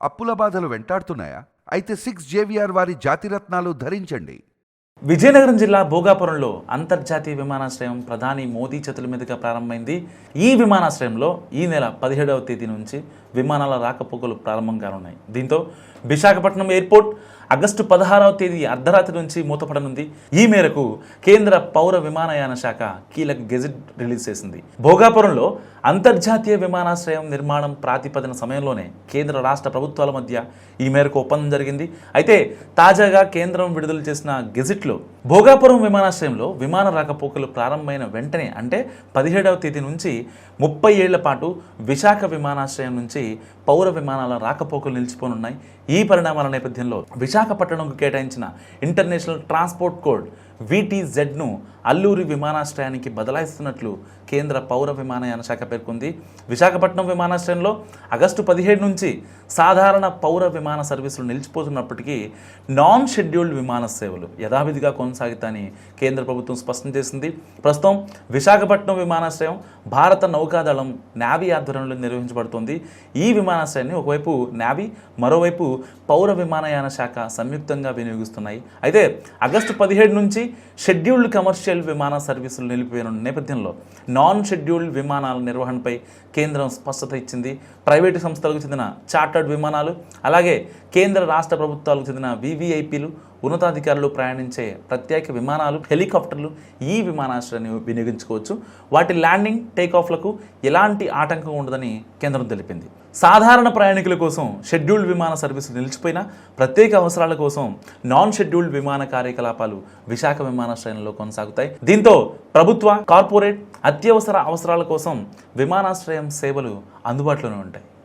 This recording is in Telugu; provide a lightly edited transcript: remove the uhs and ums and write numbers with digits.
అప్పుల బాధలు వెంటాడుతున్నాయా? అయితే 6 JVR వారి జాతిరత్నాలు ధరించండి. విజయనగరం జిల్లా భోగాపురంలో అంతర్జాతీయ విమానాశ్రయం ప్రధాని మోదీ చేతుల మీదుగా ప్రారంభమైంది. ఈ విమానాశ్రయంలో ఈ నెల 17వ తేదీ నుంచి విమానాల రాకపోకలు ప్రారంభం కానున్నాయి. దీంతో విశాఖపట్నం ఎయిర్పోర్ట్ ఆగస్టు 16వ తేదీ అర్ధరాత్రి నుంచి మూతపడనుంది. ఈ మేరకు కేంద్ర పౌర విమానయాన శాఖ కీలక గెజిట్ రిలీజ్ చేసింది. భోగాపురంలో అంతర్జాతీయ విమానాశ్రయం నిర్మాణం ప్రాతిపదిన సమయంలోనే కేంద్ర రాష్ట్ర ప్రభుత్వాల మధ్య ఈ మేరకు ఒప్పందం జరిగింది. అయితే తాజాగా కేంద్రం విడుదల చేసిన గెజిట్లో భోగాపురం విమానాశ్రయంలో విమాన రాకపోకలు ప్రారంభమైన వెంటనే అంటే 17వ తేదీ నుంచి 30 ఏళ్ల పాటు విశాఖ విమానాశ్రయం నుంచి పౌర విమానాల రాకపోకలు నిలిచిపోనున్నాయి. ఈ పరిణామాల నేపథ్యంలో విశాఖపట్నంకు కేటాయించిన ఇంటర్నేషనల్ ట్రాన్స్పోర్ట్ కోడ్ VTZను అల్లూరి విమానాశ్రయానికి బదలాయిస్తున్నట్లు కేంద్ర పౌర విమానయాన శాఖ పేర్కొంది. విశాఖపట్నం విమానాశ్రయంలో ఆగస్టు 17 నుంచి సాధారణ పౌర విమాన సర్వీసులు నిలిచిపోతున్నప్పటికీ నాన్ షెడ్యూల్డ్ విమాన సేవలు యథావిధిగా కొనసాగుతాయని కేంద్ర ప్రభుత్వం స్పష్టం చేసింది. ప్రస్తుతం విశాఖపట్నం విమానాశ్రయం భారత నౌకాదళం నావీ ఆధ్వర్యంలో నిర్వహించబడుతోంది. ఈ విమానాశ్రయాన్ని ఒకవైపు నావీ, మరోవైపు పౌర విమానయాన శాఖ సంయుక్తంగా వినియోగిస్తున్నాయి. అయితే ఆగస్టు 17 నుంచి షెడ్యూల్డ్ కమర్షియల్ విమాన సర్వీసులు నిలిపివేయనున్న నేపథ్యంలో నాన్ షెడ్యూల్డ్ విమానాల నిర్వహణపై కేంద్రం స్పష్టత ఇచ్చింది. ప్రైవేటు సంస్థలకు చెందిన చార్టర్డ్ విమానాలు, అలాగే కేంద్ర రాష్ట్ర ప్రభుత్వాలకు చెందిన VVIPలు, ఉన్నతాధికారులు ప్రయాణించే ప్రత్యేక విమానాలు, హెలికాప్టర్లు ఈ విమానాశ్రయాన్ని వినియోగించుకోవచ్చు. వాటి ల్యాండింగ్, టేకాఫ్లకు ఎలాంటి ఆటంకం ఉండదని కేంద్రం తెలిపింది. సాధారణ ప్రయాణికుల కోసం షెడ్యూల్డ్ విమాన సర్వీసులు నిలిచిపోయినా ప్రత్యేక అవసరాల కోసం నాన్ షెడ్యూల్డ్ విమాన కార్యకలాపాలు విశాఖ విమానాశ్రయంలో కొనసాగుతాయి. దీంతో ప్రభుత్వ, కార్పొరేట్, అత్యవసర అవసరాల కోసం విమానాశ్రయం సేవలు అందుబాటులోనే ఉంటాయి.